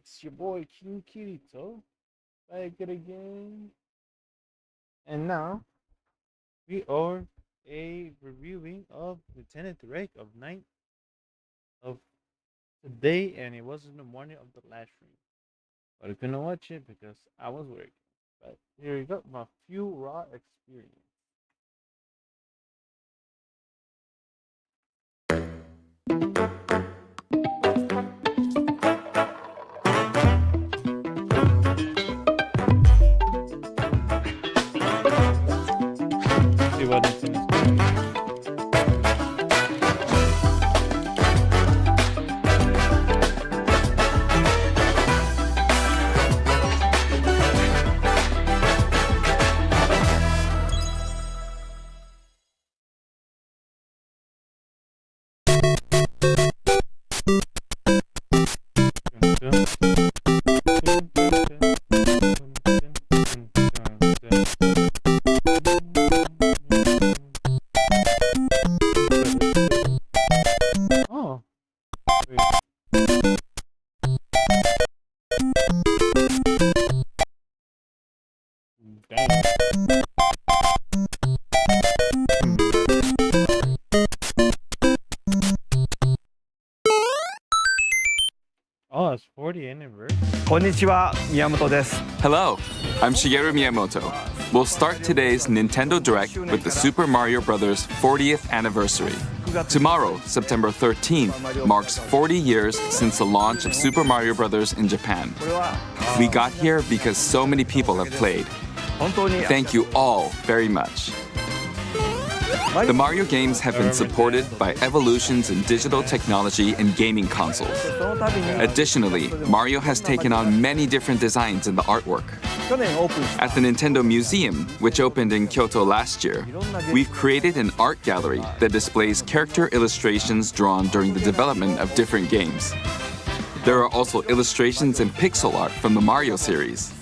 It's your boy King Kirito back at again. And now we are a reviewing of Lieutenant Direct of 9th of today, and it was in the morning of the last stream. But I couldn't watch it because I was working. But here we go, my few raw experience. See what it's in Oh, wait. Dang. Oh, it's 40th anniversary. こんにちは、宮本です。 Hello, I'm Shigeru Miyamoto. We'll start today's Nintendo Direct with the Super Mario Bros. 40th anniversary. Tomorrow, September 13th, marks 40 years since the launch of Super Mario Bros. In Japan. We got here because so many people have played. 本当に Thank you all very much. The Mario games have been supported by evolutions in digital technology and gaming consoles. その度に Additionally, Mario has taken on many different designs in the artwork. 去年オープンした At the Nintendo Museum, which opened in Kyoto last year, we've created an art gallery that displays character illustrations drawn during the development of different games. There are also illustrations and pixel art from the Mario series.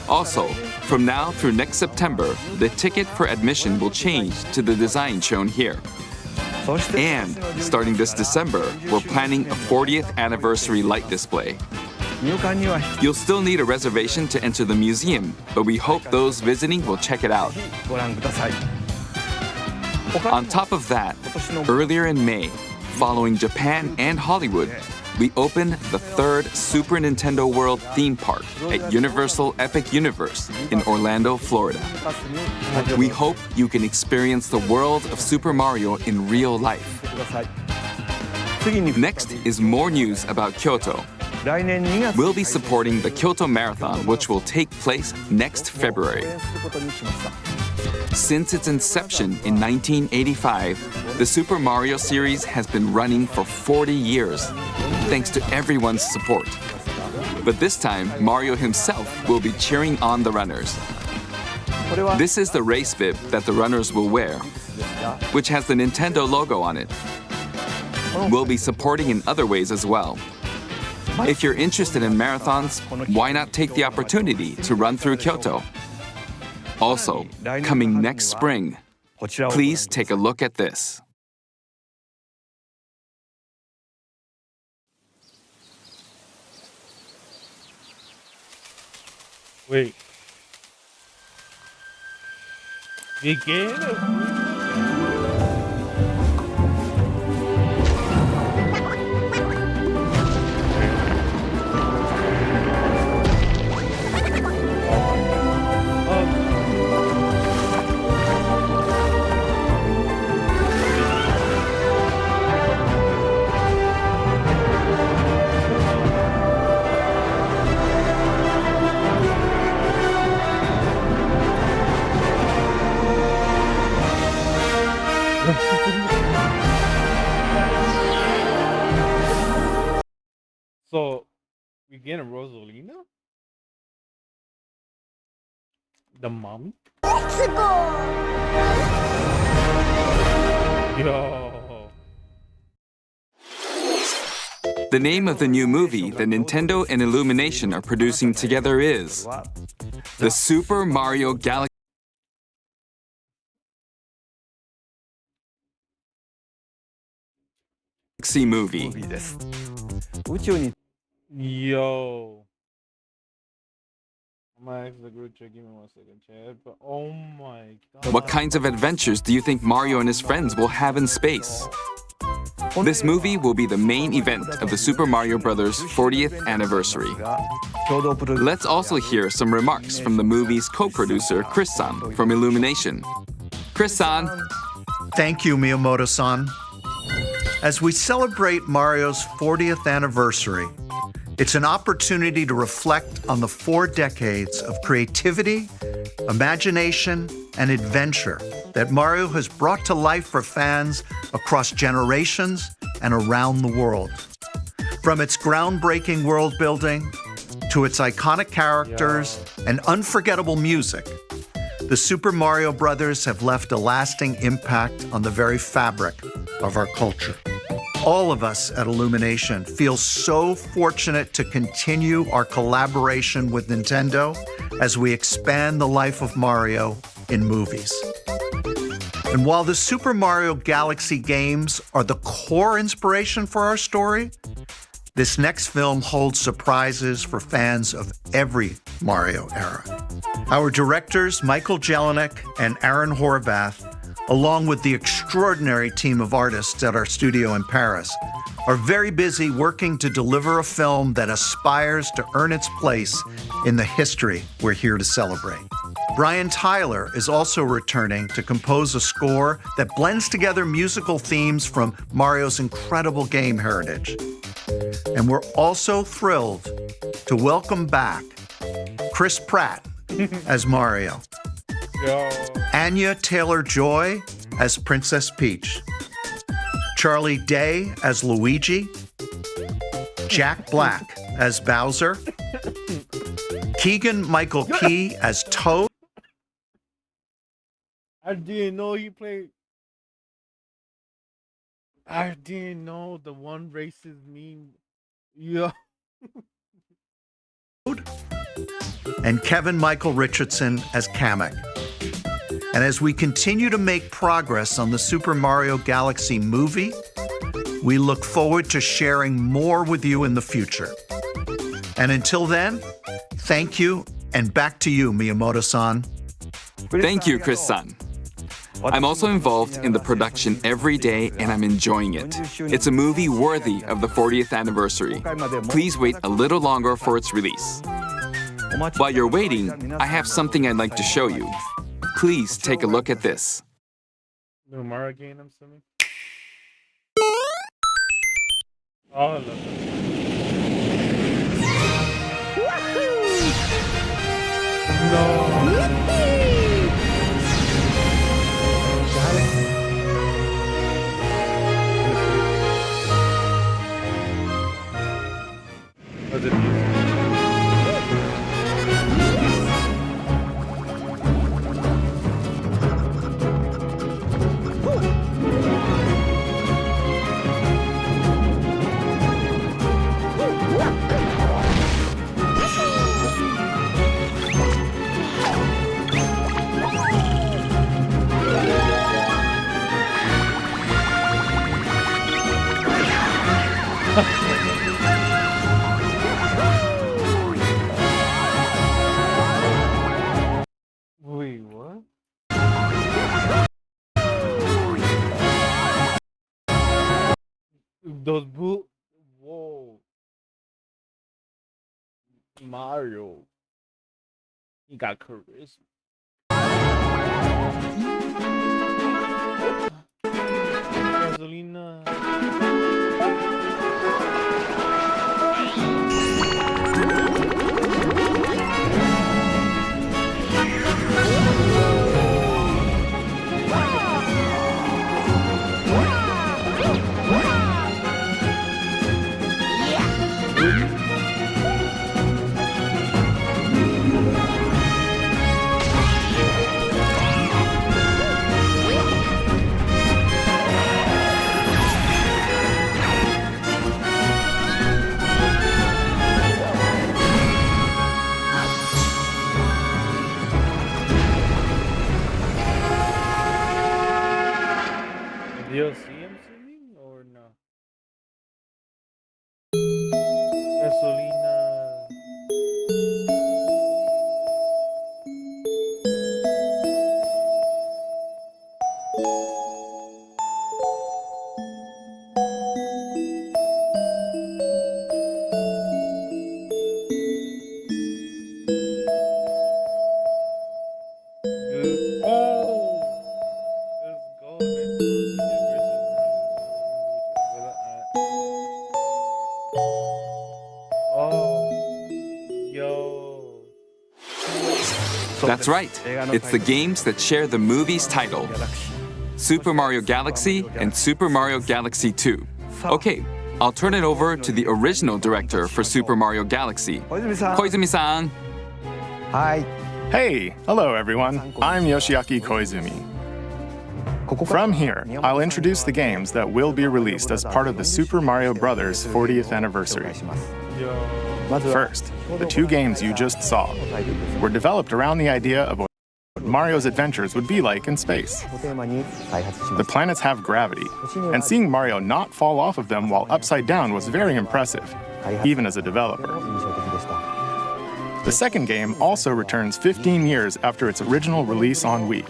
Also, from now through next September, the ticket for admission will change to the design shown here. そして And starting this December, we're planning a 40th anniversary light display. 入館には You'll still need a reservation to enter the museum, but we hope those visiting will check it out. ご覧ください。他 On top of that, earlier in May, following Japan and Hollywood, we opened the third Super Nintendo World theme park at Universal Epic Universe in Orlando, Florida. We hope you can experience the world of Super Mario in real life. ください。次に Next is more news about Kyoto. 来年2月 We'll be supporting the Kyoto Marathon, which will take place next February. 応援することにしました。 Since its inception in 1985, the Super Mario series has been running for 40 years, thanks to everyone's support. But this time, Mario himself will be cheering on the runners. これは This is the race bib that the runners will wear, which has the Nintendo logo on it. We'll be supporting in other ways as well. If you're interested in marathons, why not take the opportunity to run through Kyoto? Also, coming next spring, こちらを please take a look at this. Wait. Begin? So, we get a Rosalina? The mommy? Yo. The name of the new movie that Nintendo and Illumination are producing together is は The Super Mario Galaxy Movie. ムービーです。宇宙に Yo. I'm gonna ask the group chat. Give me 1 second, Chad. But oh my god. What kinds of adventures do you think Mario and his friends will have in space? This movie will be the main event of the Super Mario Bros. 40th anniversary. Let's also hear some remarks from the movie's co-producer, Chris-san, from Illumination. Chris-san. Thank you, Miyamoto-san. As we celebrate Mario's 40th anniversary, it's an opportunity to reflect on the 4 decades of creativity, imagination, and adventure that Mario has brought to life for fans across generations and around the world. From its groundbreaking world building to its iconic characters and unforgettable music, the Super Mario Brothers have left a lasting impact on the very fabric of our culture. All of us at Illumination feel so fortunate to continue our collaboration with Nintendo as we expand the life of Mario in movies. And while the Super Mario Galaxy games are the core inspiration for our story, this next film holds surprises for fans of every Mario era. Our directors, Michael Jelinek and Aaron Horvath, along with the extraordinary team of artists at our studio in Paris, are very busy working to deliver a film that aspires to earn its place in the history we're here to celebrate. Brian Tyler is also returning to compose a score that blends together musical themes from Mario's incredible game heritage. And we're also thrilled to welcome back Chris Pratt as Mario, Yo. Anya Taylor-Joy as Princess Peach, Charlie Day as Luigi, Jack Black as Bowser, Keegan-Michael Key as Toad. I didn't know he played. I didn't know the one racist meme. Yo. And Kevin Michael Richardson as Kamek. And as we continue to make progress on the Super Mario Galaxy movie, we look forward to sharing more with you in the future. And until then, thank you, and back to you, Miyamoto-san. Thank you, Chris-san. I'm also involved in the production every day, and I'm enjoying it. It's a movie worthy of the 40th anniversary. Please wait a little longer for its release. While you're waiting, I have something I'd like to show you. Please take a look at this. New Mario game, I'm assuming. Oh, I love that. No. Was it music? Wait, what? Those boot. Whoa. Mario. He got charisma. Gasolina. That's right. It's the games that share the movie's title. Super Mario Galaxy and Super Mario Galaxy 2. Okay, I'll turn it over to the original director for Super Mario Galaxy, 小泉さん。はい。 Hey, hello everyone. I'm Yoshiaki Koizumi. From here, I'll introduce the games that will be released as part of the Super Mario Bros. 40th anniversary. First, the two games you just saw were developed around the idea of what Mario's adventures would be like in space. The planets have gravity, and seeing Mario not fall off of them while upside down was very impressive, even as a developer. The second game also returns 15 years after its original release on Wii.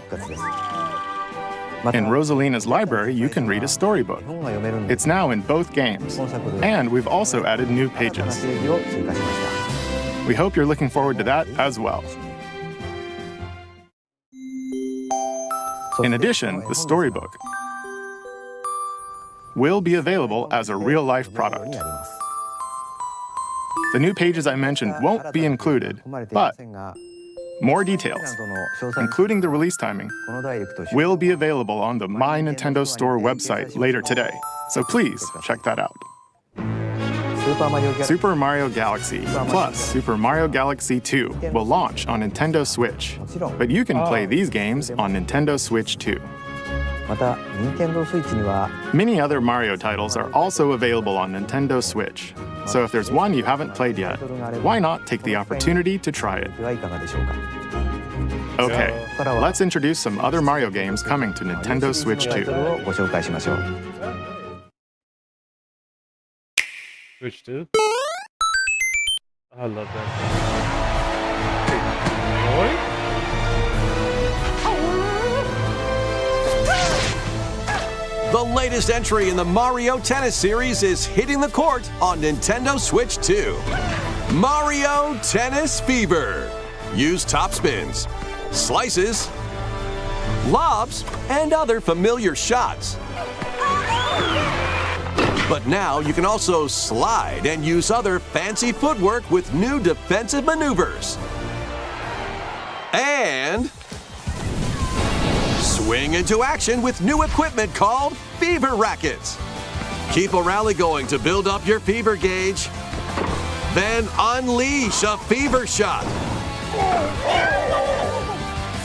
In Rosalina's library, you can read a storybook. It's now in both games, and we've also added new pages. We hope you're looking forward to that as well. In addition, the storybook will be available as a real-life product. The new pages I mentioned won't be included, but more details, including the release timing, will be available on the My Nintendo Store website later today, so please check that out. Super Mario Galaxy plus Super Mario Galaxy 2 will launch on Nintendo Switch, but you can play these games on Nintendo Switch too. Many other Mario titles are also available on Nintendo Switch, so if there's one you haven't played yet, why not take the opportunity to try it? Okay, let's introduce some other Mario games coming to Nintendo Switch 2. Switch 2? I love that. The latest entry in the Mario Tennis series is hitting the court on Nintendo Switch 2. Mario Tennis Fever. Use top spins, slices, lobs, and other familiar shots. But now you can also slide and use other fancy footwork with new defensive maneuvers. And swing into action with new equipment called Fever Rackets. Keep a rally going to build up your fever gauge. Then unleash a fever shot.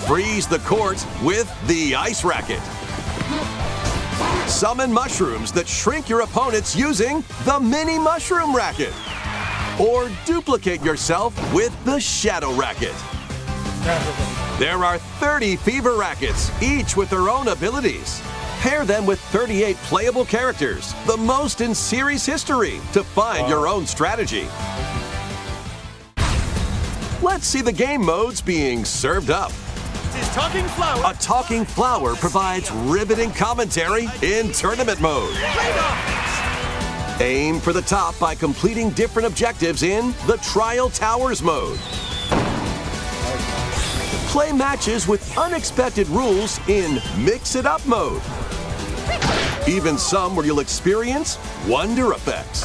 Freeze the court with the Ice Racket. Summon mushrooms that shrink your opponents using the Mini Mushroom Racket. Or duplicate yourself with the Shadow Racket. There are 30 Fever Rackets, each with their own abilities. Pair them with 38 playable characters, the most in series history, to find your own strategy. Let's see the game modes being served up. A talking flower provides riveting commentary in tournament mode. Aim for the top by completing different objectives in the Trial Towers mode. Play matches with unexpected rules in Mix It Up mode. Even some where you'll experience wonder effects.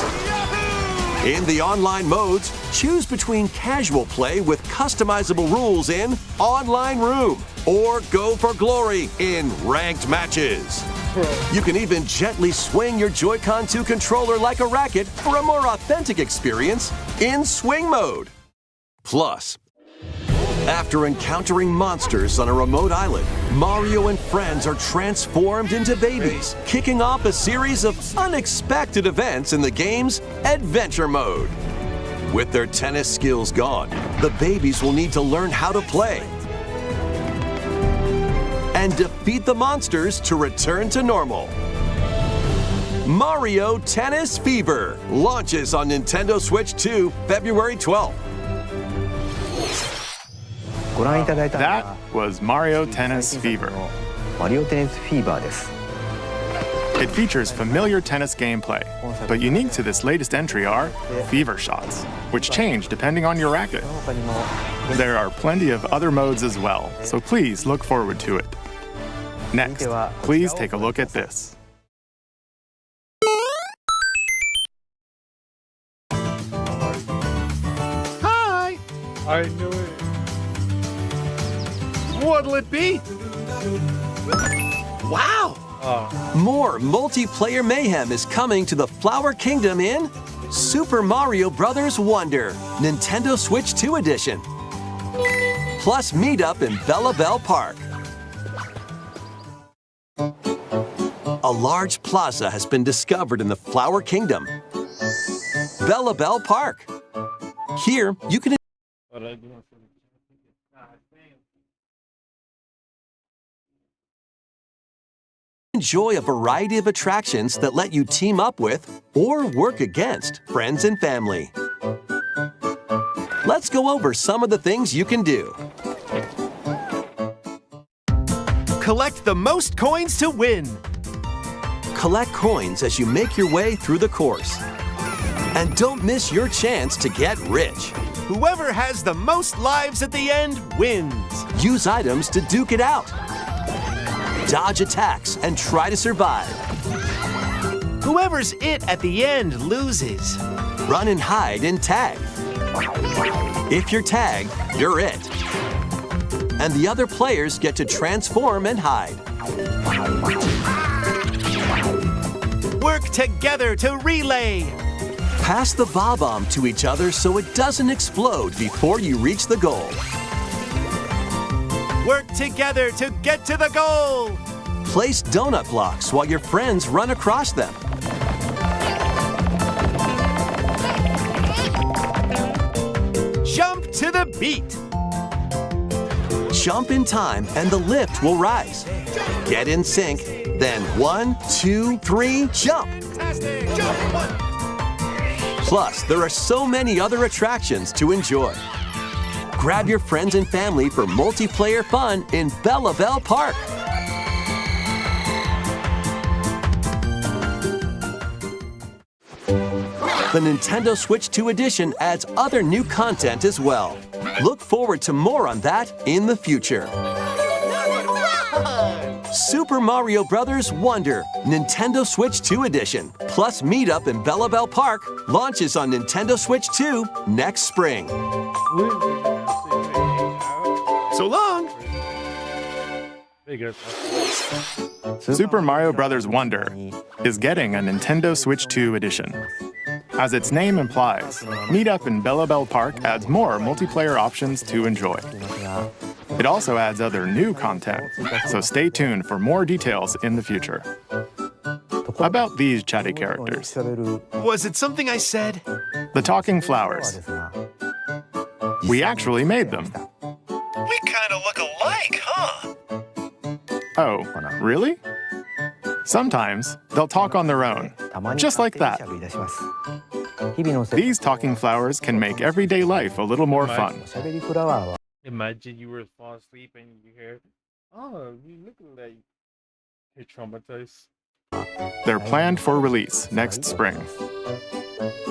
In the online modes, choose between casual play with customizable rules in Online Room or go for glory in ranked matches. You can even gently swing your Joy-Con 2 controller like a racket for a more authentic experience in Swing mode. Plus, after encountering monsters on a remote island, Mario and friends are transformed into babies, kicking off a series of unexpected events in the game's Adventure mode. With their tennis skills gone, the babies will need to learn how to play and defeat the monsters to return to normal. Mario Tennis Fever launches on Nintendo Switch 2 February 12th. That was Mario Tennis Fever. It features familiar tennis gameplay, but unique to this latest entry are fever shots, which change depending on your racket. There are plenty of other modes as well, so please look forward to it. Next, please take a look at this. Hi! I knew it. What'll it be? Wow! More multiplayer mayhem is coming to the Flower Kingdom in Super Mario Bros. Wonder, Nintendo Switch 2 Edition. Plus meetup in Bella Bell Park. A large plaza has been discovered in the Flower Kingdom. Bella Bell Park. Here, you can enjoy a variety of attractions that let you team up with or work against friends and family. Let's go over some of the things you can do. Collect the most coins to win. Collect coins as you make your way through the course. And don't miss your chance to get rich. Whoever has the most lives at the end wins. Use items to duke it out. Dodge attacks and try to survive. Whoever's it at the end loses. Run and hide and tag. If you're tagged, you're it. And the other players get to transform and hide. Work together to relay. Pass the bomb to each other so it doesn't explode before you reach the goal. Work together to get to the goal. Place donut blocks while your friends run across them. Jump to the beat. Jump in time and the lift will rise. Get in sync, then 1, 2, 3, jump. Plus, there are so many other attractions to enjoy. Grab your friends and family for multiplayer fun in Bella Bell Park. The Nintendo Switch 2 Edition adds other new content as well. Look forward to more on that in the future. Super Mario Bros. Wonder, Nintendo Switch 2 Edition, plus meetup in Bella Bell Park launches on Nintendo Switch 2 next spring. So long. Super Mario Bros. Wonder is getting a Nintendo Switch 2 edition. As its name implies, Meetup in Bella Bell Park adds more multiplayer options to enjoy. It also adds other new content, so stay tuned for more details in the future. About these chatty characters, Was it something I said? the talking flowers. We actually made them. We kind of look alike, huh? Oh, really? Sometimes they'll talk on their own, just like that. These talking flowers can make everyday life a little more fun. Imagine you were falling asleep and you hear, "Oh, you look like you're traumatized." They're planned for release next spring.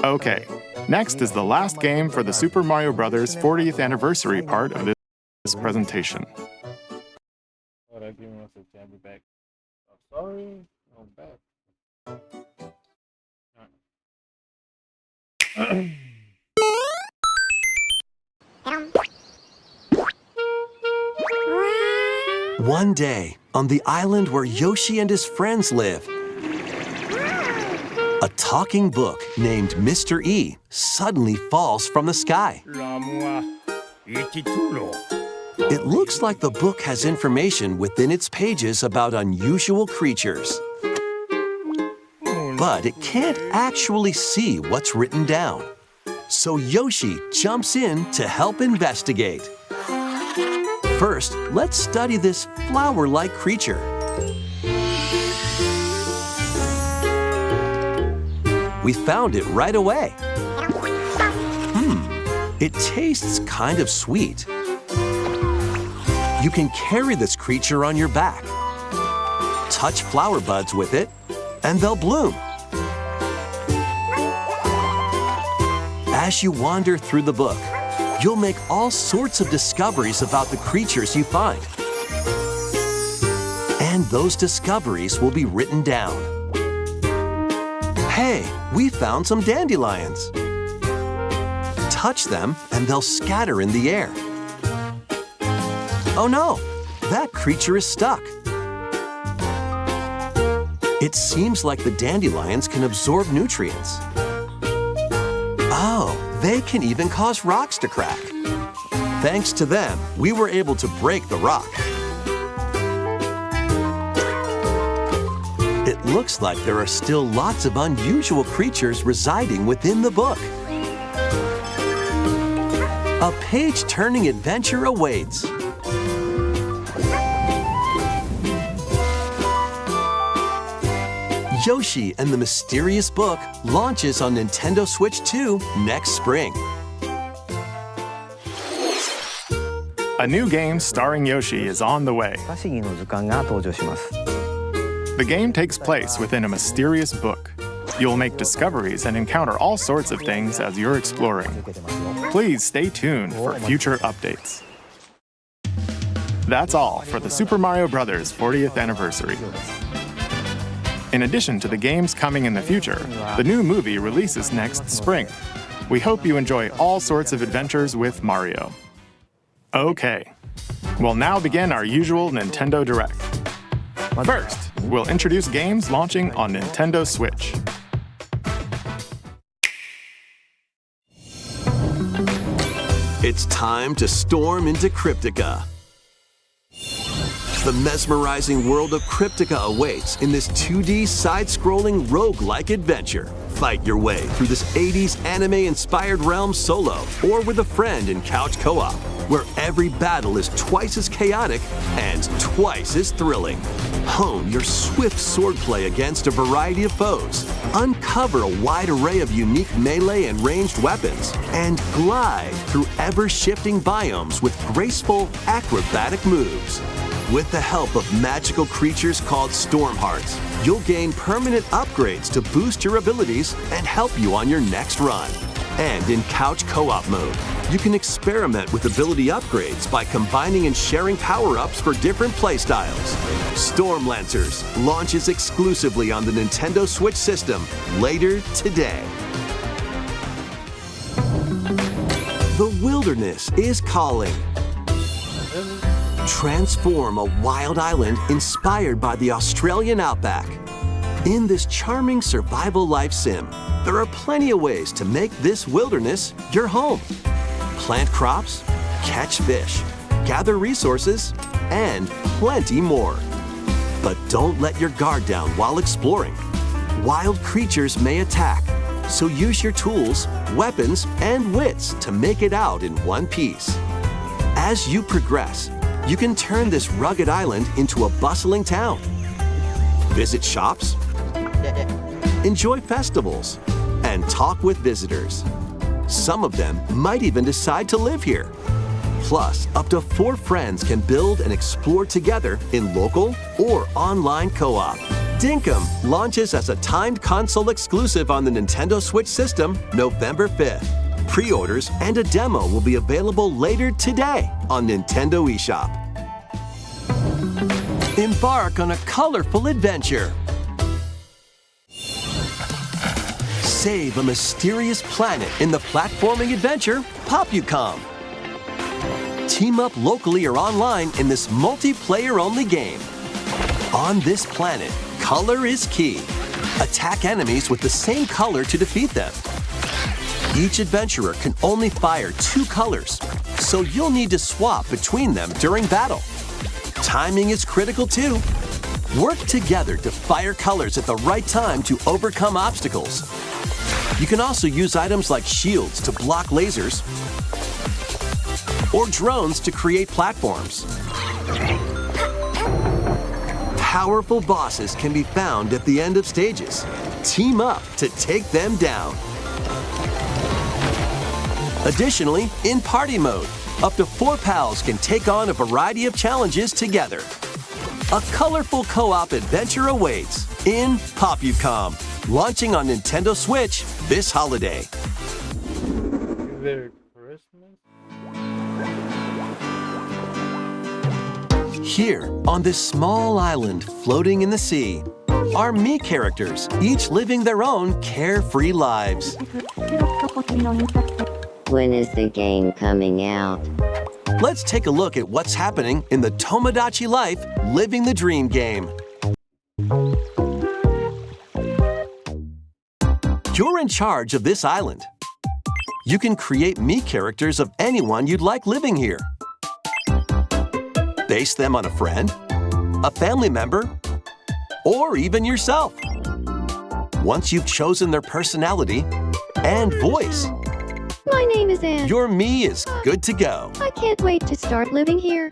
Okay, next is the last game for the Super Mario Bros. 40th anniversary part of this presentation. Hold on, give me one second. I'll be back. I'm sorry. I'm back. One day, on the island where Yoshi and his friends live, a talking book named Mr. E suddenly falls from the sky. It looks like the book has information within its pages about unusual creatures. But it can't actually see what's written down. So Yoshi jumps in to help investigate. First, let's study this flower-like creature. We found it right away. It tastes kind of sweet. You can carry this creature on your back. Touch flower buds with it, and they'll bloom. As you wander through the book, you'll make all sorts of discoveries about the creatures you find. And those discoveries will be written down. Hey, we found some dandelions. Touch them and they'll scatter in the air. Oh no, that creature is stuck. It seems like the dandelions can absorb nutrients. Oh, they can even cause rocks to crack. Thanks to them, we were able to break the rock. It looks like there are still lots of unusual creatures residing within the book. A page-turning adventure awaits. Yoshi and the Mysterious Book launches on Nintendo Switch 2 next spring. A new game starring Yoshi is on the way. 不思議の図鑑が登場します。 The game takes place within a mysterious book. You'll make discoveries and encounter all sorts of things as you're exploring. Please stay tuned for future updates. That's all for the Super Mario Bros. 40th anniversary. In addition to the games coming in the future, the new movie releases next spring. We hope you enjoy all sorts of adventures with Mario. Okay, we'll now begin our usual Nintendo Direct. First, we'll introduce games launching on Nintendo Switch. It's time to storm into Cryptica. The mesmerizing world of Cryptica awaits in this 2D side-scrolling roguelike adventure. Fight your way through this 80s anime-inspired realm solo or with a friend in couch co-op, where every battle is twice as chaotic and twice as thrilling. Hone your swift swordplay against a variety of foes, uncover a wide array of unique melee and ranged weapons, and glide through ever-shifting biomes with graceful, acrobatic moves. With the help of magical creatures called Storm Hearts, you'll gain permanent upgrades to boost your abilities and help you on your next run. And in couch co-op mode, you can experiment with ability upgrades by combining and sharing power-ups for different playstyles. Storm Lancers launches exclusively on the Nintendo Switch system later today. The wilderness is calling. Transform a wild island inspired by the Australian outback. In this charming survival life sim, there are plenty of ways to make this wilderness your home. Plant crops, catch fish, gather resources, and plenty more. But don't let your guard down while exploring. Wild creatures may attack, so use your tools, weapons, and wits to make it out in one piece. As you progress, you can turn this rugged island into a bustling town. Visit shops, enjoy festivals, and talk with visitors. Some of them might even decide to live here. Plus, up to 4 friends can build and explore together in local or online co-op. Dinkum launches as a timed console exclusive on the Nintendo Switch system November 5th. Pre-orders and a demo will be available later today on Nintendo eShop. Embark on a colorful adventure. Save a mysterious planet in the platforming adventure Popucom. Team up locally or online in this multiplayer-only game. On this planet, color is key. Attack enemies with the same color to defeat them. Each adventurer can only fire 2 colors, so you'll need to swap between them during battle. Timing is critical too. Work together to fire colors at the right time to overcome obstacles. You can also use items like shields to block lasers or drones to create platforms. Powerful bosses can be found at the end of stages. Team up to take them down. Additionally, in party mode, up to 4 pals can take on a variety of challenges together. A colorful co-op adventure awaits in Popucom, launching on Nintendo Switch this holiday. Their Christmas? Here, on this small island floating in the sea, are me characters, each living their own carefree lives. When is the game coming out? Let's take a look at what's happening in the Tomodachi Life Living the Dream game. You're in charge of this island. You can create me characters of anyone you'd like living here. Base them on a friend, a family member, or even yourself. Once you've chosen their personality and voice, My name is Anne. your me is good to go. I can't wait to start living here.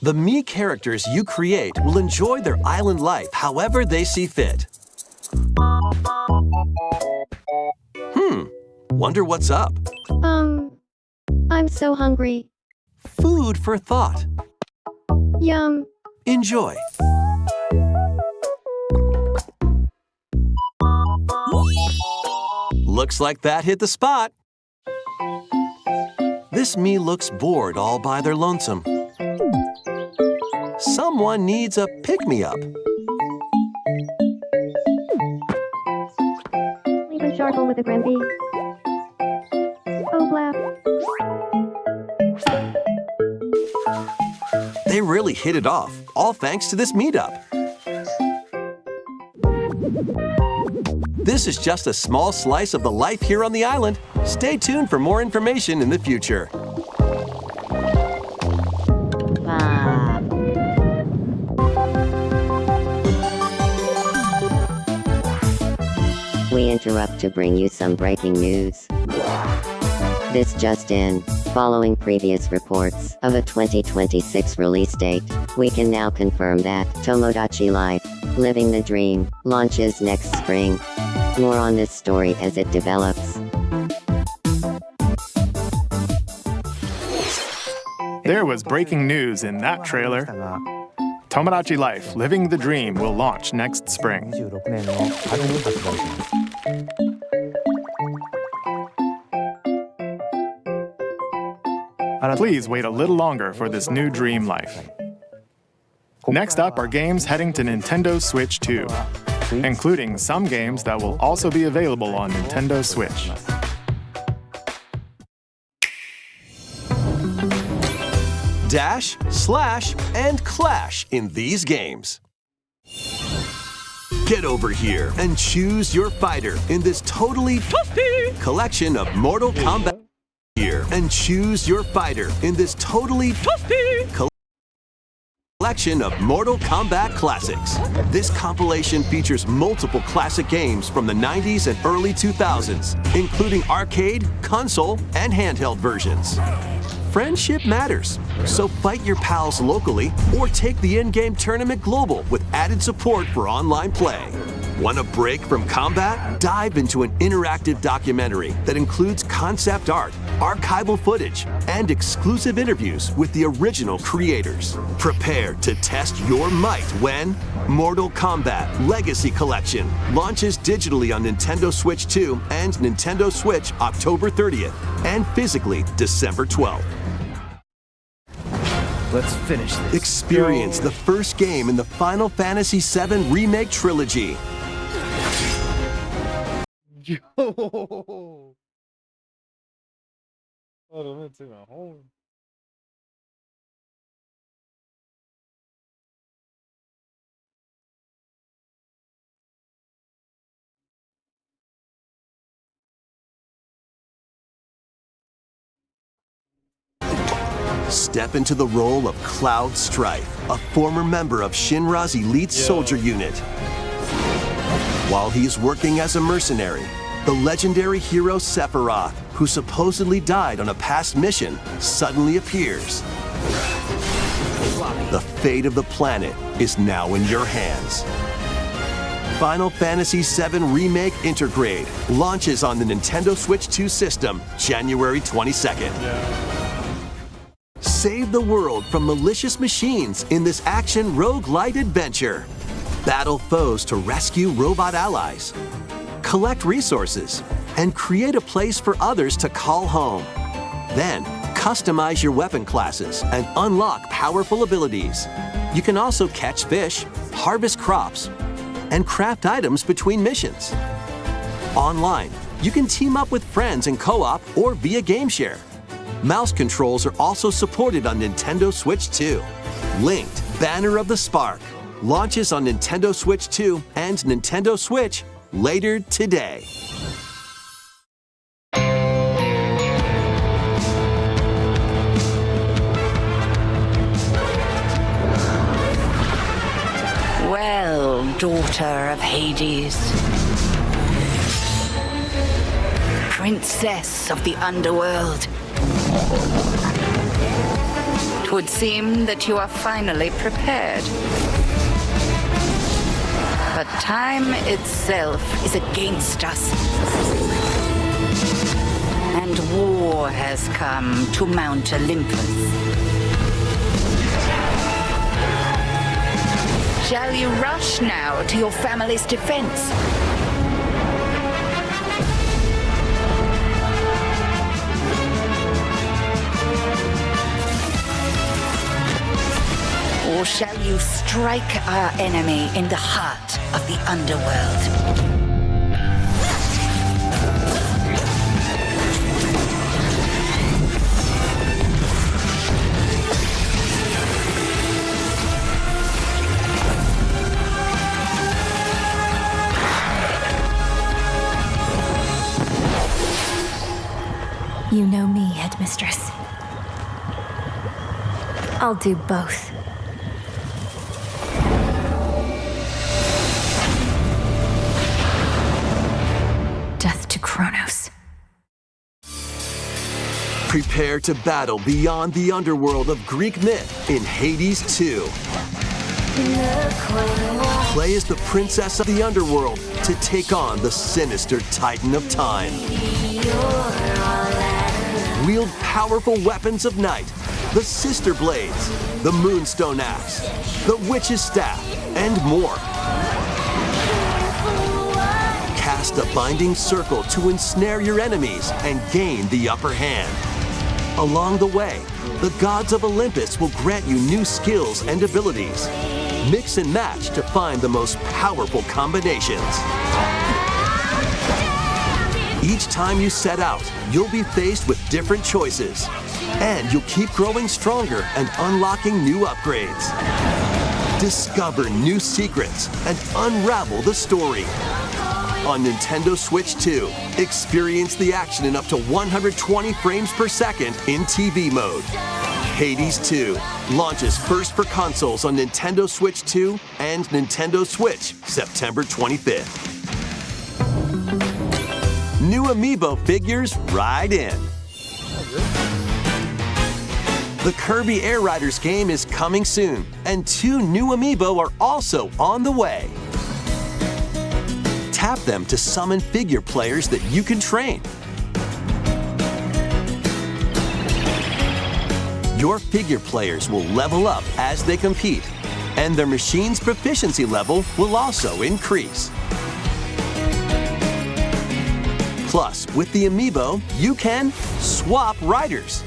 The me characters you create will enjoy their island life however they see fit. Wonder what's up? I'm so hungry. Food for thought. Yum. Enjoy. Looks like that hit the spot. This me looks bored all by their lonesome. Someone needs a pick-me-up. Leave a charcoal with a Gramby. Oh, blap. They really hit it off, all thanks to this meetup. This is just a small slice of the life here on the island. Stay tuned for more information in the future. We interrupt to bring you some breaking news. This just in. Following previous reports of a 2026 release date, we can now confirm that Tomodachi Life Living the Dream launches next spring. More on this story as it develops. There was breaking news in that trailer. Tomodachi Life Living the Dream will launch next spring. 26年の春に発売します Please wait a little longer for this new dream life. Next up are games heading to Nintendo Switch 2, including some games that will also be available on Nintendo Switch. Dash, slash, and clash in these games. Get over here and choose your fighter in this totally toasty collection of Mortal Kombat. Here and choose your fighter in this totally toasty collection of Mortal Kombat classics. This compilation features multiple classic games from the 90s and early 2000s, including arcade, console, and handheld versions. Friendship matters, so fight your pals locally or take the in-game tournament global with added support for online play. Want a break from combat? Dive into an interactive documentary that includes concept art, archival footage, and exclusive interviews with the original creators. Prepare to test your might when Mortal Kombat Legacy Collection launches digitally on Nintendo Switch 2 and Nintendo Switch October 30th and physically December 12th. Let's finish this. Experience the first game in the Final Fantasy VII Remake Trilogy. Yo! Hold on, let's see my home. Step into the role of Cloud Strife, a former member of Shinra's elite soldier unit. While he's working as a mercenary, the legendary hero Sephiroth, who supposedly died on a past mission, suddenly appears. The fate of the planet is now in your hands. Final Fantasy VII Remake Intergrade launches on the Nintendo Switch 2 system January 22nd. Save the world from malicious machines in this action roguelite adventure. Battle foes to rescue robot allies. Collect resources and create a place for others to call home. Then, customize your weapon classes and unlock powerful abilities. You can also catch fish, harvest crops, and craft items between missions. Online, you can team up with friends in co-op or via game share. Mouse controls are also supported on Nintendo Switch 2. Linked Banner of the Spark launches on Nintendo Switch 2 and Nintendo Switch later today. Well, daughter of Hades, princess of the underworld, 'twould seem that you are finally prepared. But time itself is against us, and war has come to Mount Olympus. Shall you rush now to your family's defense? Or shall you strike our enemy in the heart of the underworld? You know me, Headmistress. I'll do both. Death to Kronos. Prepare to battle beyond the underworld of Greek myth in Hades 2. Play as the princess of the underworld to take on the sinister Titan of Time. Wield powerful weapons of night, the Sister Blades, the Moonstone Axe, the Witch's Staff, and more. Cast a binding circle to ensnare your enemies and gain the upper hand. Along the way, the gods of Olympus will grant you new skills and abilities. Mix and match to find the most powerful combinations. Each time you set out, you'll be faced with different choices. And you'll keep growing stronger and unlocking new upgrades. Discover new secrets and unravel the story. On Nintendo Switch 2, experience the action in up to 120 frames per second in TV mode. Hades 2 launches first for consoles on Nintendo Switch 2 and Nintendo Switch September 25th. New Amiibo figures ride in. The Kirby Air Riders game is coming soon, and 2 new Amiibo are also on the way. Tap them to summon figure players that you can train. Your figure players will level up as they compete, and their machine's proficiency level will also increase. Plus, with the Amiibo, you can swap riders.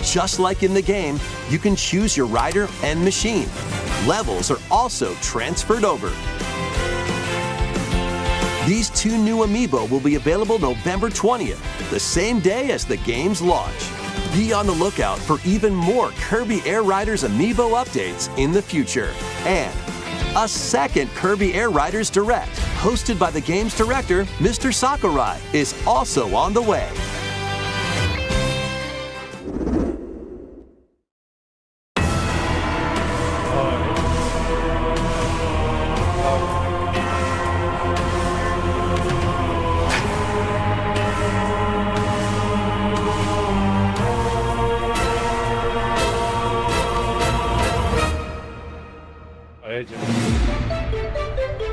Just like in the game, you can choose your rider and machine. Levels are also transferred over. These 2 new Amiibo will be available November 20th, the same day as the game's launch. Be on the lookout for even more Kirby Air Riders Amiibo updates in the future. And a second Kirby Air Riders Direct, hosted by the game's director, Mr. Sakurai, is also on the way.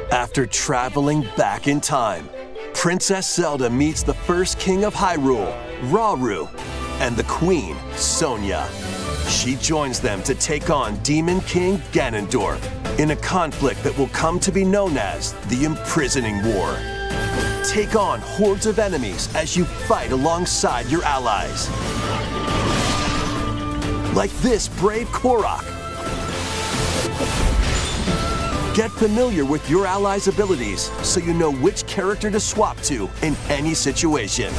After traveling back in time, Princess Zelda meets the first king of Hyrule, Rauru, and the queen, Sonia. She joins them to take on Demon King Ganondorf in a conflict that will come to be known as the Imprisoning War. Take on hordes of enemies as you fight alongside your allies. Like this brave Korok. Get familiar with your allies' abilities so you know which character to swap to in any situation.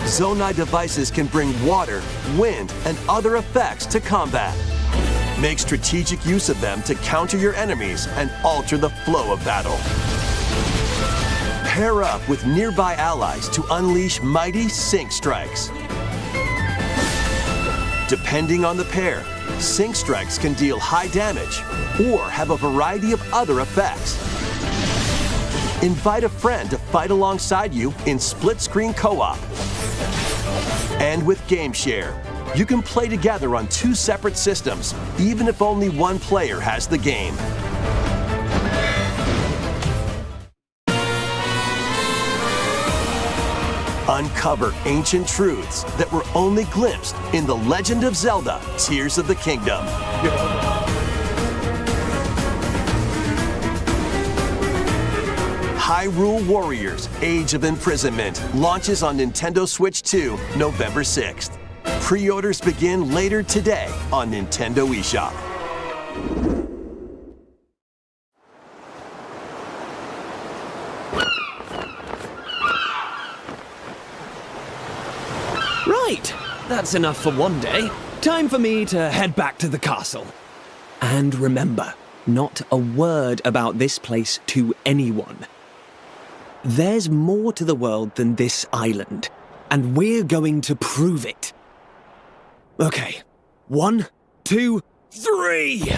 Zonai devices can bring water, wind, and other effects to combat. Make strategic use of them to counter your enemies and alter the flow of battle. Pair up with nearby allies to unleash mighty sync strikes. Depending on the pair, sync strikes can deal high damage or have a variety of other effects. Invite a friend to fight alongside you in split-screen co-op. And with Game Share, you can play together on 2 separate systems, even if only one player has the game. Uncover ancient truths that were only glimpsed in The Legend of Zelda: Tears of the Kingdom. Hyrule Warriors: Age of Imprisonment launches on Nintendo Switch 2, November 6th. Pre-orders begin later today on Nintendo eShop. Right, that's enough for one day. Time for me to head back to the castle. And remember, not a word about this place to anyone. There's more to the world than this island, and we're going to prove it. Okay, 1, 2, 3!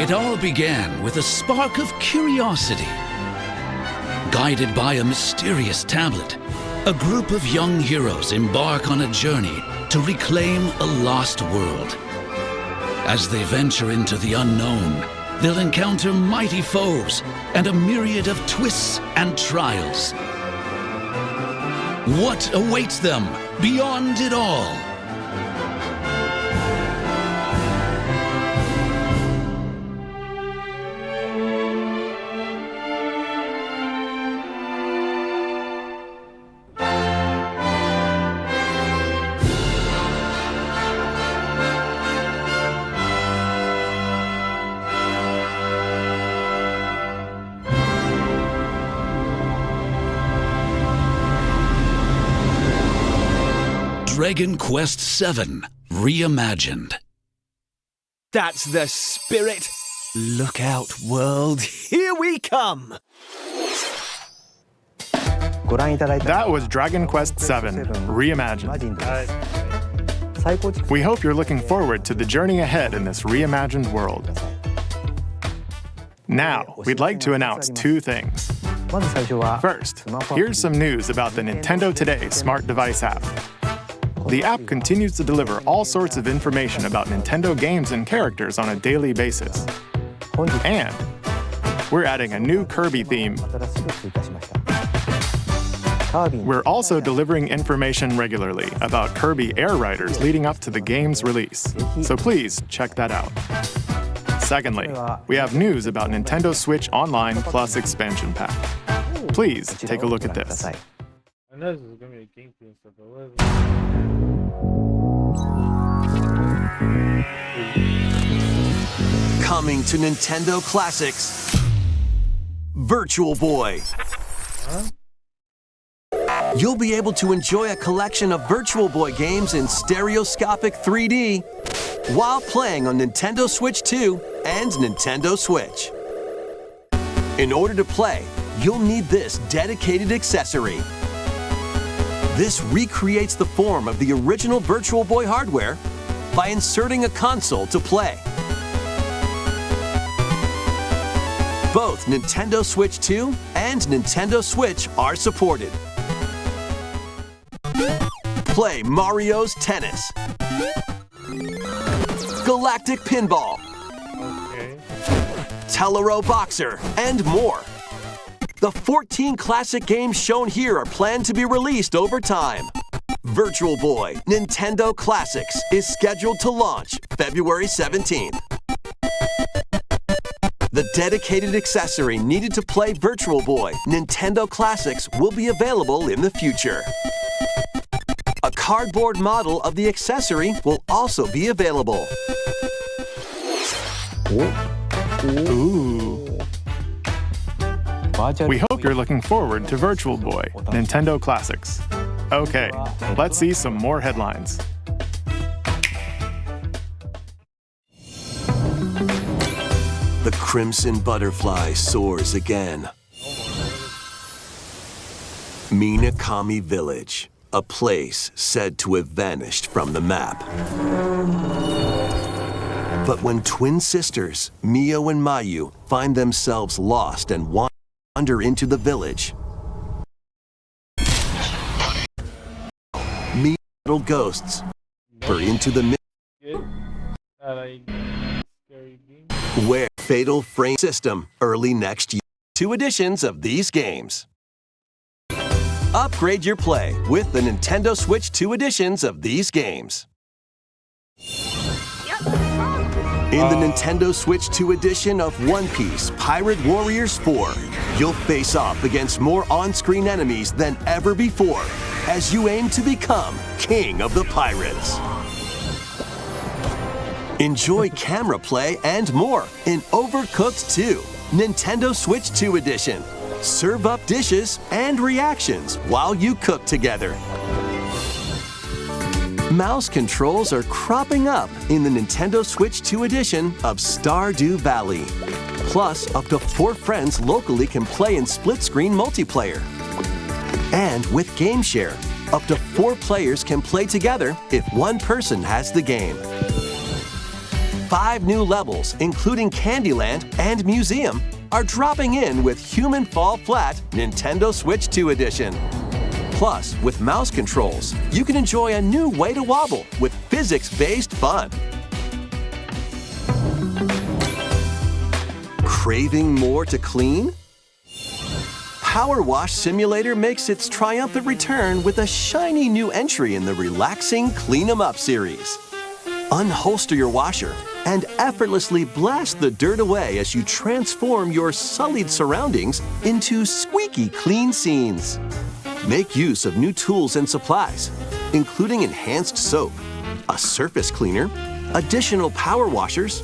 It all began with a spark of curiosity. Guided by a mysterious tablet, a group of young heroes embark on a journey to reclaim a lost world. As they venture into the unknown, they'll encounter mighty foes and a myriad of twists and trials. What awaits them beyond it all? Dragon Quest VII Reimagined. That's the spirit! Look out, world, here we come! That was Dragon Quest VII Reimagined. We hope you're looking forward to the journey ahead in this reimagined world. Now, we'd like to announce 2 things. First, here's some news about the Nintendo Today smart device app. The app continues to deliver all sorts of information about Nintendo games and characters on a daily basis. And we're adding a new Kirby theme. We're also delivering information regularly about Kirby Air Riders leading up to the game's release, so please check that out. Secondly, we have news about Nintendo Switch Online Plus Expansion Pack. Please take a look at this. I know this is gonna be a gameplay and stuff, but what is it? Coming to Nintendo Classics, Virtual Boy. Huh? You'll be able to enjoy a collection of Virtual Boy games in stereoscopic 3D while playing on Nintendo Switch 2 and Nintendo Switch. In order to play, you'll need this dedicated accessory. This recreates the form of the original Virtual Boy hardware by inserting a console to play. Both Nintendo Switch 2 and Nintendo Switch are supported. Play Mario's Tennis, Galactic Pinball, Telero Boxer, and more. The 14 classic games shown here are planned to be released over time. Virtual Boy Nintendo Classics is scheduled to launch February 17th. The dedicated accessory needed to play Virtual Boy Nintendo Classics will be available in the future. A cardboard model of the accessory will also be available. Ooh. We hope you're looking forward to Virtual Boy Nintendo Classics. Okay, let's see some more headlines. The Crimson Butterfly soars again. Minakami Village, a place said to have vanished from the map. But when twin sisters, Mio and Mayu, find themselves lost and wander into the village, little ghosts for into the where Fatal Frame System early next year. 2 editions of these games. Upgrade your play with the Nintendo Switch 2 editions of these games. In the Nintendo Switch 2 edition of One Piece Pirate Warriors 4, you'll face off against more on-screen enemies than ever before as you aim to become King of the Pirates. Enjoy camera play and more in Overcooked 2, Nintendo Switch 2 edition. Serve up dishes and reactions while you cook together. Mouse controls are cropping up in the Nintendo Switch 2 edition of Stardew Valley. Plus, up to 4 friends locally can play in split-screen multiplayer. And with Game Share, up to 4 players can play together if one person has the game. 5 new levels, including Candyland and Museum, are dropping in with Human Fall Flat Nintendo Switch 2 edition. Plus, with mouse controls, you can enjoy a new way to wobble with physics-based fun. Craving more to clean? Power Wash Simulator makes its triumphant return with a shiny new entry in the relaxing Clean 'em Up series. Unholster your washer and effortlessly blast the dirt away as you transform your sullied surroundings into squeaky clean scenes. Make use of new tools and supplies, including enhanced soap, a surface cleaner, additional power washers,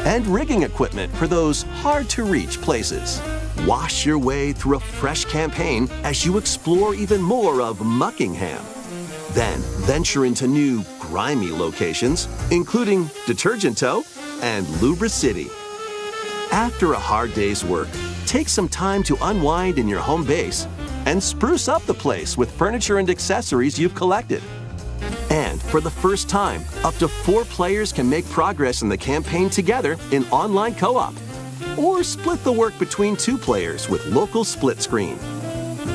and rigging equipment for those hard-to-reach places. Wash your way through a fresh campaign as you explore even more of Muckingham. Then venture into new, grimy locations, including Detergento and Lubra City. After a hard day's work, take some time to unwind in your home base and spruce up the place with furniture and accessories you've collected. And for the first time, up to 4 players can make progress in the campaign together in online co-op. Or split the work between 2 players with local split screen.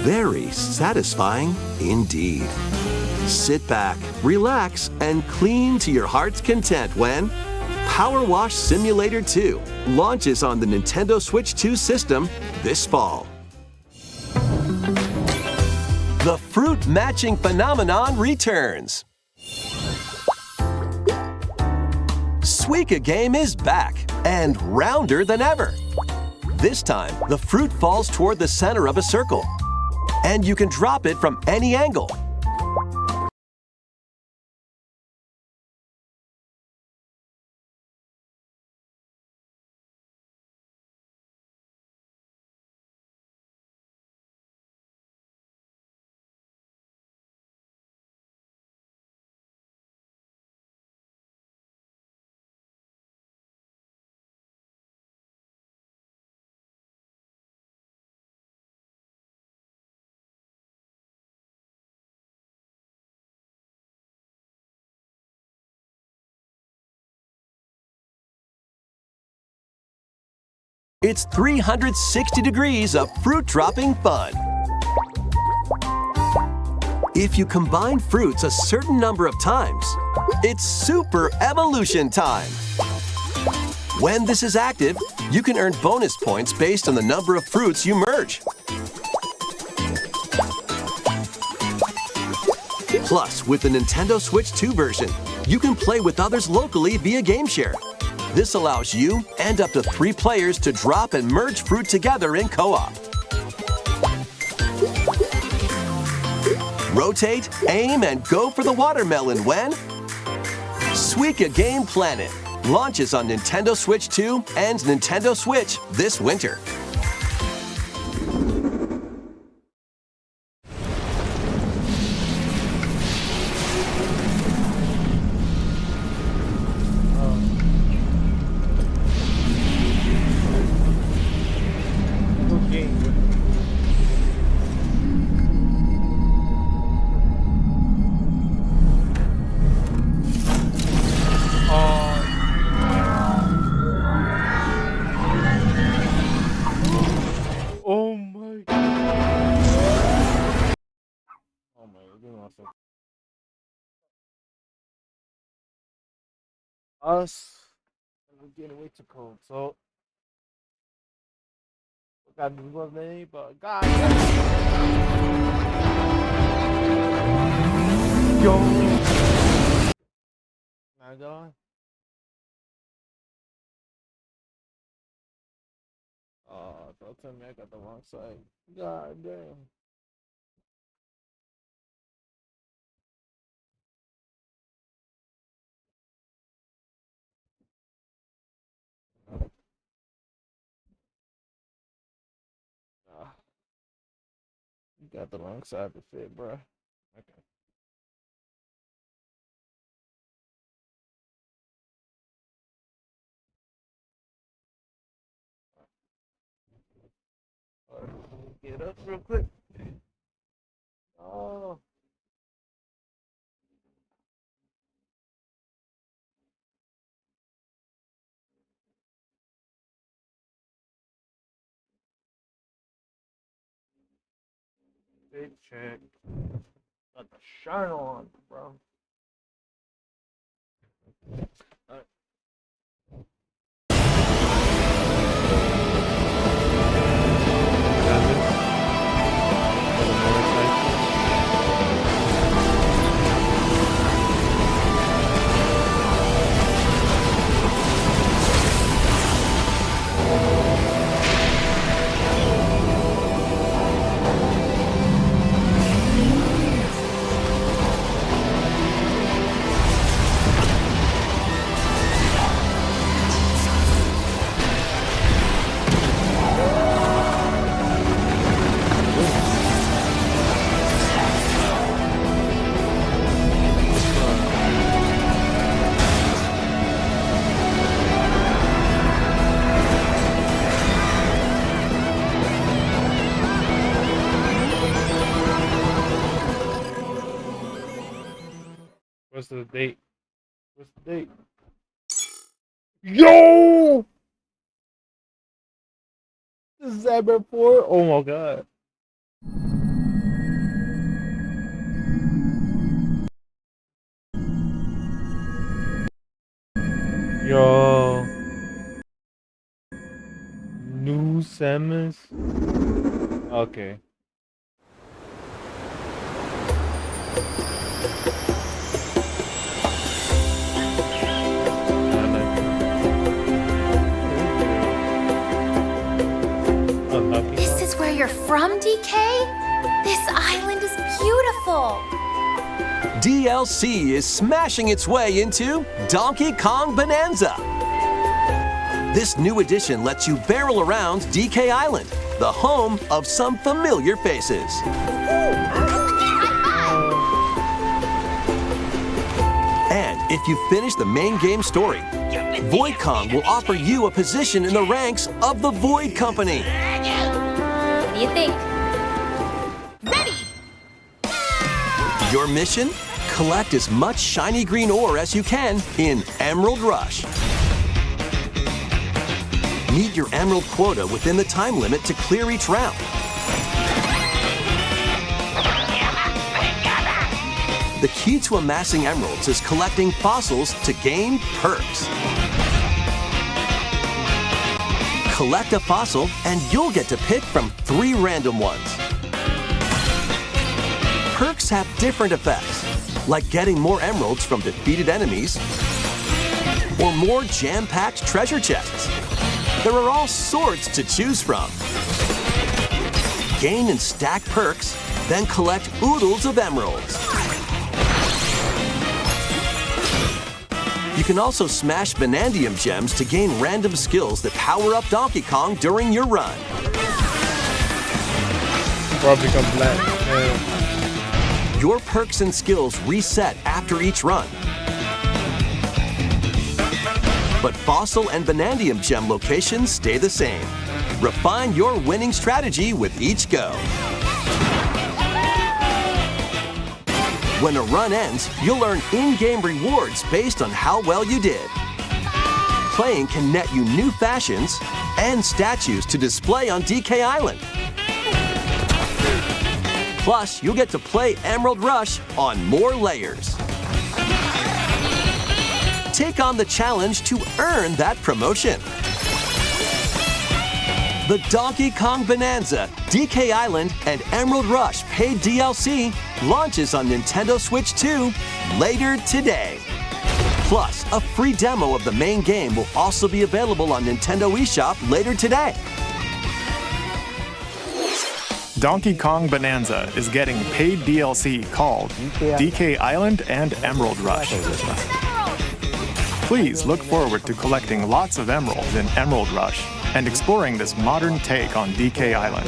Very satisfying indeed. Sit back, relax, and clean to your heart's content when Power Wash Simulator 2 launches on the Nintendo Switch 2 system this fall. The fruit matching phenomenon returns. Suika game is back and rounder than ever. This time, the fruit falls toward the center of a circle, and you can drop it from any angle. It's 360 degrees of fruit dropping fun. If you combine fruits a certain number of times, it's super evolution time. When this is active, you can earn bonus points based on the number of fruits you merge. Plus, with the Nintendo Switch 2 version, you can play with others locally via GameShare. This allows you and up to 3 players to drop and merge fruit together in co-op. Rotate, aim, and go for the watermelon when Suika Game Planet launches on Nintendo Switch 2 and Nintendo Switch this winter. We're getting way too cold, so we got to do anything, but God, yo, now going. Oh, don't tell me I got the wrong side. God damn. You got the wrong side to fit, bro. Okay. Alright, let me get up real quick. Oh. Big check. Got the shine on, bro. Alright. What's the date? What's the date? Yo! December 4? Oh my god. Yo. New Samus? Okay. This is where you're from, DK? This island is beautiful. DLC is smashing its way into Donkey Kong Bonanza. This new edition lets you barrel around DK Island, the home of some familiar faces. And if you finish the main game story, Void Kong will offer you a position in the ranks of the Void Company. What do you think? Ready! Your mission? Collect as much shiny green ore as you can in Emerald Rush. Meet your emerald quota within the time limit to clear each round. The key to amassing emeralds is collecting fossils to gain perks. Collect a fossil and you'll get to pick from 3 random ones. Perks have different effects. like getting more emeralds from defeated enemies or more jam-packed treasure chests. There are all sorts to choose from. Gain and stack perks, then collect oodles of emeralds. You can also smash Vanadium gems to gain random skills that power up Donkey Kong during your run. Probably become black. Your perks and skills reset after each run. But Fossil and Vanadium gem locations stay the same. Refine your winning strategy with each go. When a run ends, you'll earn in-game rewards based on how well you did. Playing can net you new fashions and statues to display on DK Island. Plus, you'll get to play Emerald Rush on more layers. Take on the challenge to earn that promotion. The Donkey Kong Bonanza, DK Island, and Emerald Rush paid DLC launches on Nintendo Switch 2 later today. Plus, a free demo of the main game will also be available on Nintendo eShop later today. Donkey Kong Bonanza is getting paid DLC called DK Island and Emerald Rush. Please look forward to collecting lots of emeralds in Emerald Rush and exploring this modern take on DK Island.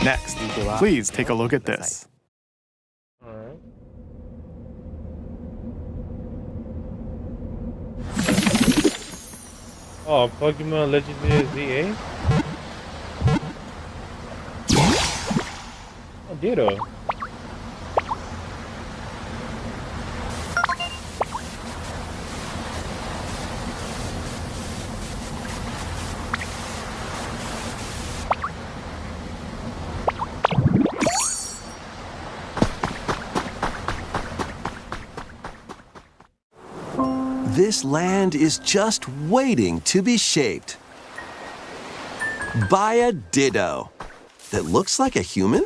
Next, please take a look at this. Alright. Oh, Pokemon Legendary ZA? Oh, Ditto. This land is just waiting to be shaped by a Ditto that looks like a human.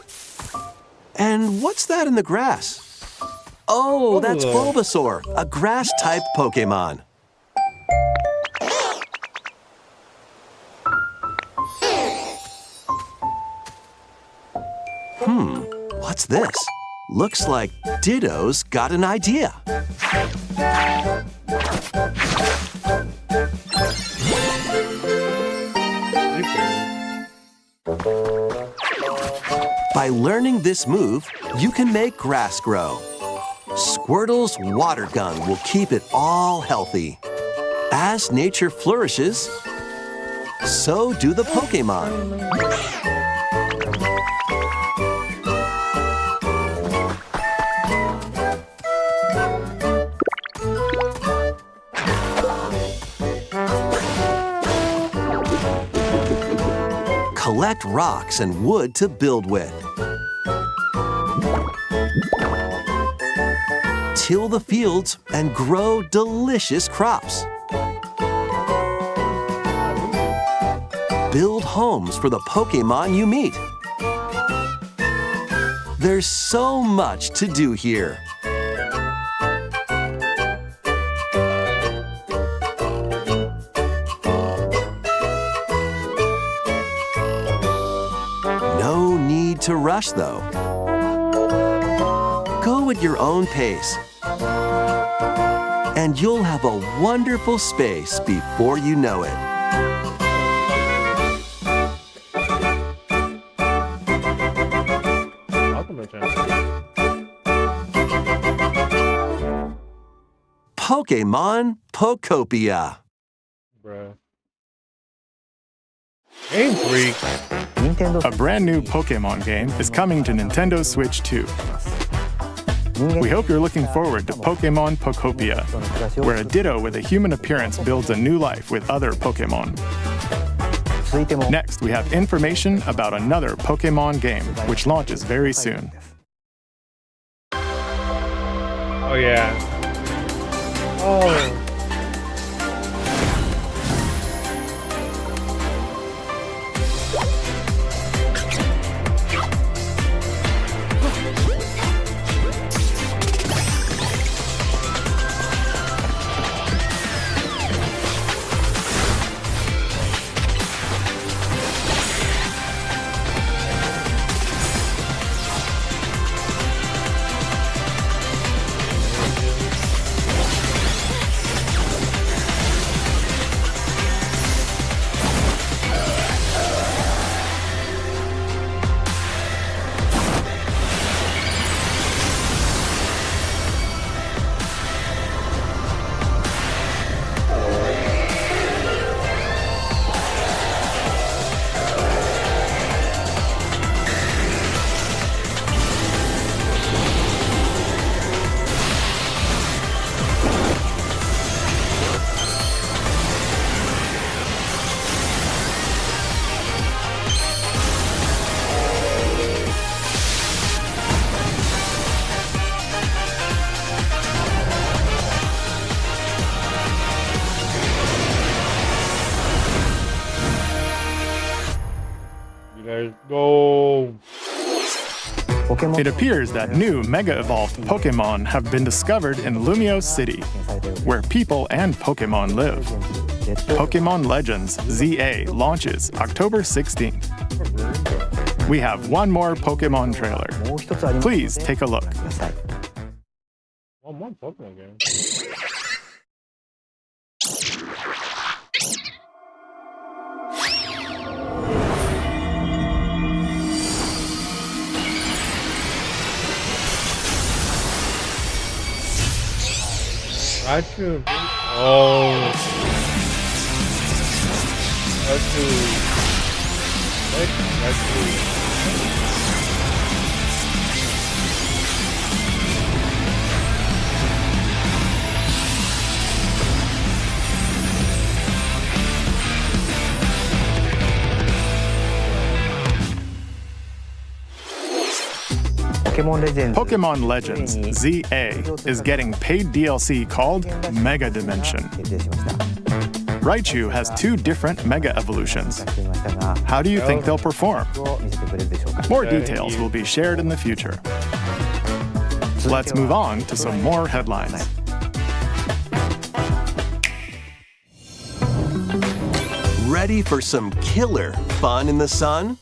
And what's that in the grass? Oh, that's Bulbasaur, a grass-type Pokemon. What's this? Looks like Ditto's got an idea. By learning this move, you can make grass grow. Squirtle's water gun will keep it all healthy. As nature flourishes, so do the Pokemon. Collect rocks and wood to build with. Till the fields and grow delicious crops. Build homes for the Pokemon you meet. There's so much to do here. No need to rush, though. Go at your own pace, and you'll have a wonderful space before you know it. Pokemon Pokopia. Bruh. Game Freak. A brand new Pokemon game is coming to Nintendo Switch 2. We hope you're looking forward to Pokemon Pokopia, where a Ditto with a human appearance builds a new life with other Pokemon. Next, we have information about another Pokemon game, which launches very soon. Oh, yeah. Oh. Go. It appears that new Mega Evolved Pokemon have been discovered in Lumio City, where people and Pokemon live. Pokemon Legends ZA launches October 16th. We have one more Pokemon trailer. Please take a look. One more Pokemon game. Raichu. Oh. Raichu. Pokemon Legends ZA is getting paid DLC called Mega Dimension. Raichu has 2 different Mega Evolutions. How do you think they'll perform? More details will be shared in the future. Let's move on to some more headlines. Ready for some killer fun in the sun?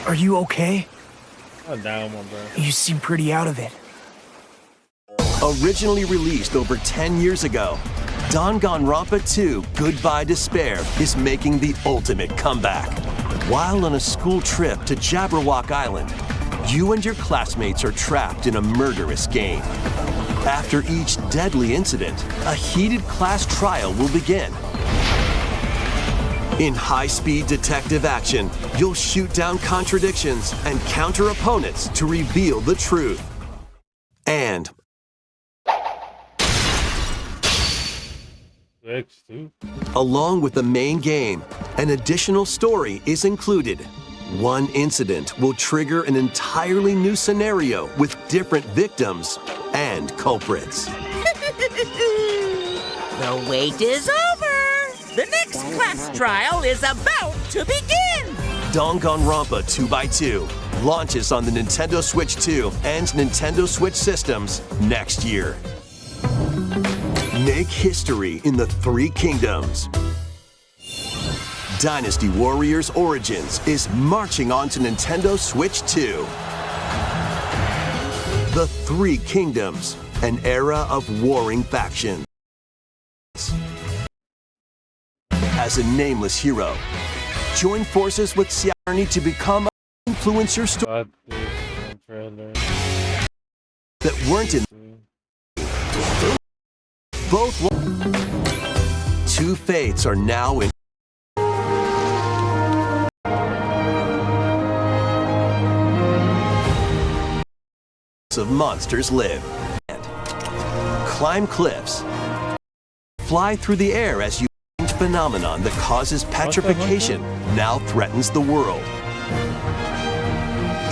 Are you okay? I'm down, my bro. You seem pretty out of it. Originally released over 10 years ago, Danganronpa 2 Goodbye Despair is making the ultimate comeback. While on a school trip to Jabberwock Island, you and your classmates are trapped in a murderous game. After each deadly incident, a heated class trial will begin. In high-speed detective action, you'll shoot down contradictions and counter opponents to reveal the truth. And along with the main game, an additional story is included. One incident will trigger an entirely new scenario with different victims and culprits. The wait is over! The next class trial is about to begin! Danganronpa 2x2 launches on the Nintendo Switch 2 and Nintendo Switch systems next year. Make history in the 3 kingdoms. Dynasty Warriors Origins is marching on to Nintendo Switch 2. The 3 Kingdoms, an era of warring factions. As a nameless hero, join forces with Xiaomi to become an influencer story that weren't in both. 2 fates are now in of monsters live. Climb cliffs. Fly through the air as you phenomenon that causes petrification now threatens the world.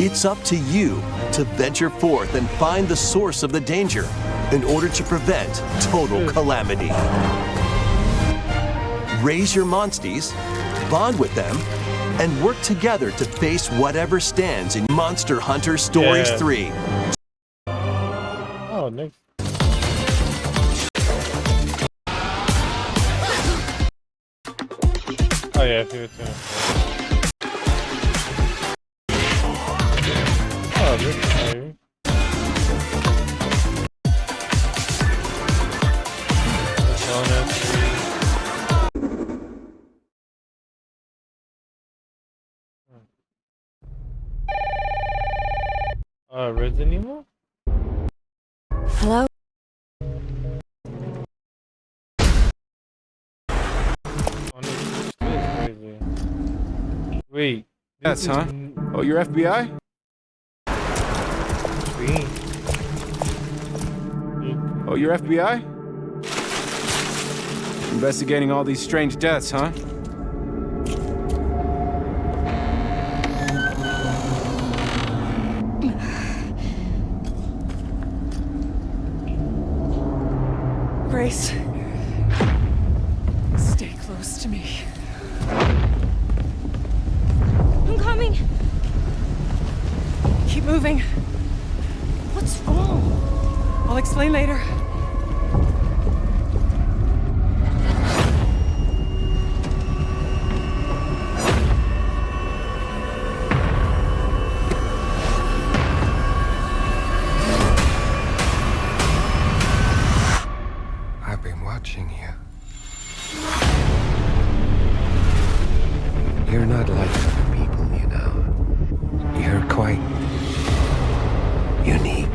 It's up to you to venture forth and find the source of the danger in order to prevent total calamity. Raise your monsties, bond with them, and work together to face whatever stands in Monster Hunter Stories 3. Oh, next. Oh yeah, I see what's in it. Oh, this is new. Resident Evil? Hello? Wait. That's huh? Oh, you're FBI? Oh, you're FBI? Investigating all these strange deaths, huh? Please. Stay close to me. I'm coming. Keep moving. What's wrong? I'll explain later. I've been watching you. You're not like other people, you know. You're quite unique.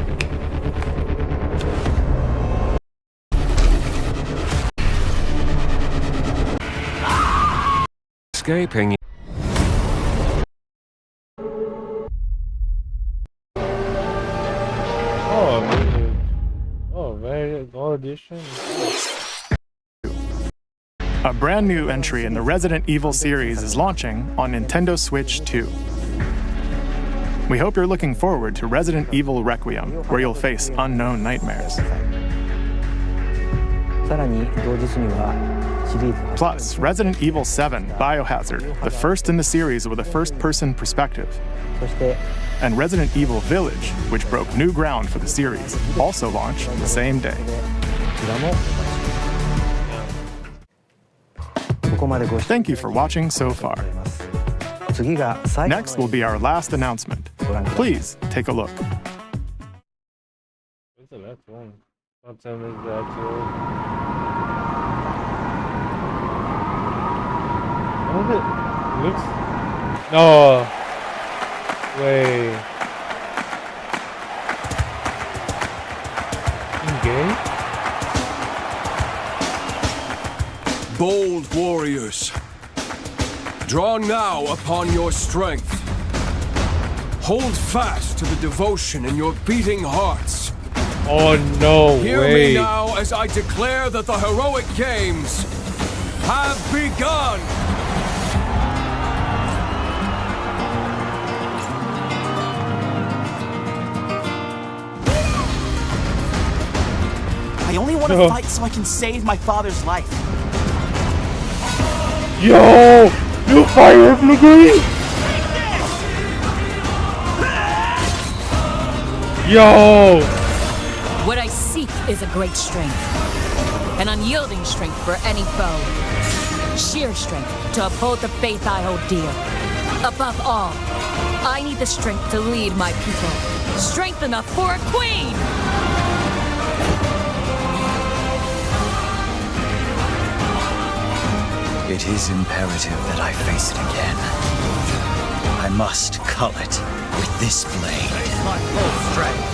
Escaping. Oh, man. Oh, very gold edition. A brand new entry in the Resident Evil series is launching on Nintendo Switch 2. We hope you're looking forward to Resident Evil Requiem, where you'll face unknown nightmares. Plus, Resident Evil 7 Biohazard, the first in the series with a first-person perspective. And Resident Evil Village, which broke new ground for the series, also launched the same day. Thank you for watching so far. Next will be our last announcement. Please take a look. What's the last one? What time is the actual? What is it? Looks. No. Wait. Engage? Bold warriors, draw now upon your strength. Hold fast to the devotion in your beating hearts. Oh no Hear way. me now as I declare that the heroic games have begun. I only want to fight so I can save my father's life. Yo! You fire blue green! Yo! What I seek is a great strength. An unyielding strength for any foe. Sheer strength to uphold the faith I hold dear. Above all, I need the strength to lead my people. Strength enough for a queen! It is imperative that I face it again. I must cull it with this blade. My full strength.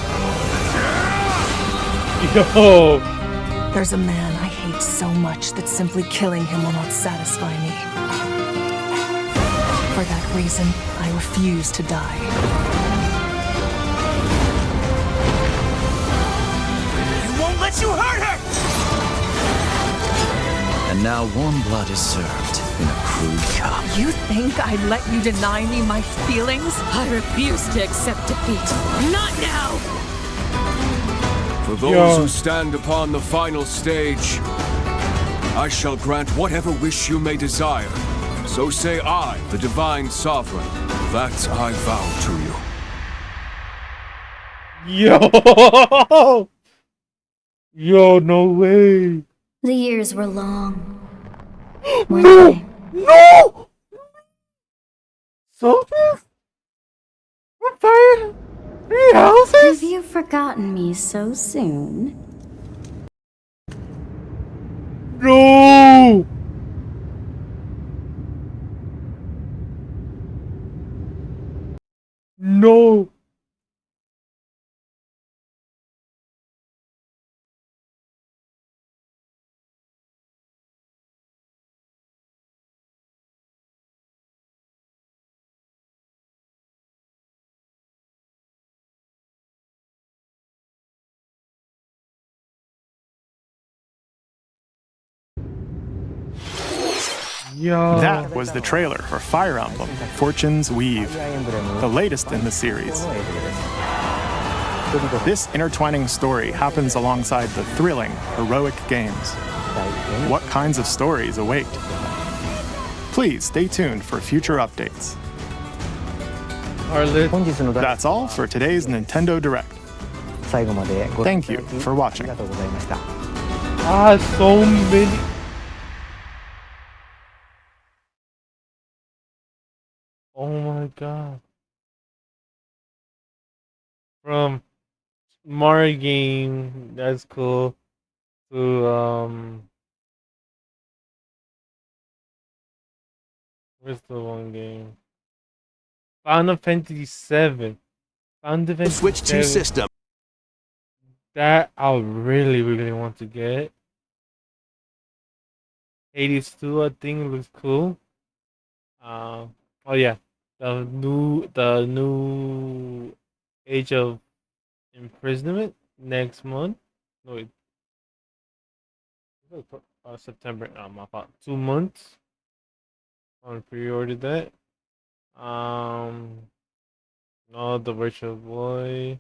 Yo! There's a man I hate so much that simply killing him will not satisfy me. For that reason, I refuse to die. I won't let you hurt her! And now warm blood is served in a crude cup. You think I'd let you deny me my feelings? I refuse to accept defeat. Not now! For those who stand upon the final stage, I shall grant whatever wish you may desire. So say I, the Divine Sovereign, that I vow to you. Yo! Yo, no way. The years were long. No! No! Soldiers? We're firing 3 houses? Have you forgotten me so soon? No! No! Yo. That was the trailer for Fire Emblem Fortune's Weave, the latest in the series. This intertwining story happens alongside the thrilling, heroic games. What kinds of stories await? Please stay tuned for future updates. That's all for today's Nintendo Direct. Thank you for watching. So many. Oh my god. From Mario game, that's cool, to where's the one game? Final Fantasy 7. Final Fantasy Switch to 7. system. That I really want to get. Hades 2, I think looks cool. Oh yeah, the new Age of Imprisonment next month. No, wait, September. My fault. 2 months. I pre-ordered that. No, the Virtual Boy.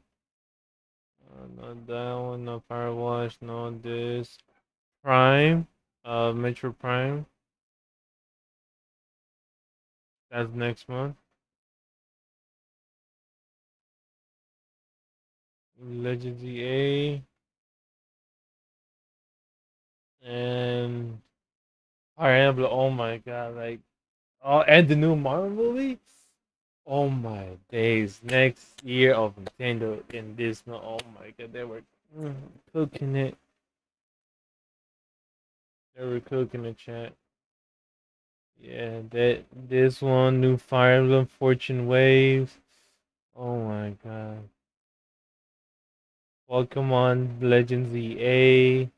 Not that one. No Firewatch. No this. Prime. Metro Prime. That's next month. Legacy A. And Fire Emblem. Oh my god! Like, oh, and the new Marvel movie. Oh my days! Next year of Nintendo in this. Oh my god! They were cooking it. They were cooking the chat. Yeah, that this one new Fire Emblem Fortune Waves. Oh my god! Pokemon Legends EA,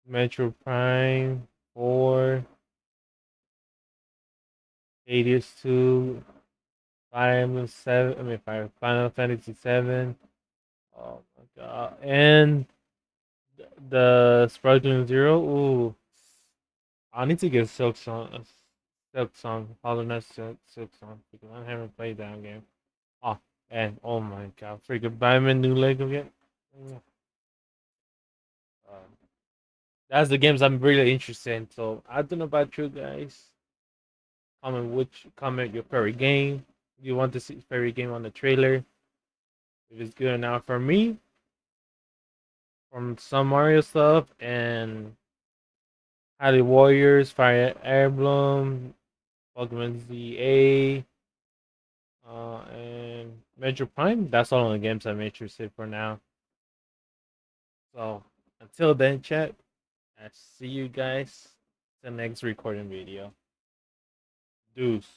Metro Prime 4, Hades 2, Fire Emblem 7. I mean, Final Fantasy 7. Oh my god! And the Sparkling Zero. Ooh, I need to get Silk Song, Hollow Knight Silk Song because I haven't played that game. Oh, and oh my god, freaking buy me a new Lego game. Mm. Um, that's the games I'm really interested in. So I don't know about you guys. Comment your favorite game. You want to see favorite game on the trailer. If it's good enough for me, from some Mario stuff and Highly Warriors, Fire Emblem, Pokemon ZA, and Metro Prime. That's all the games I'm interested for now. So until then, chat. I see you guys in the next recording video. Deuce.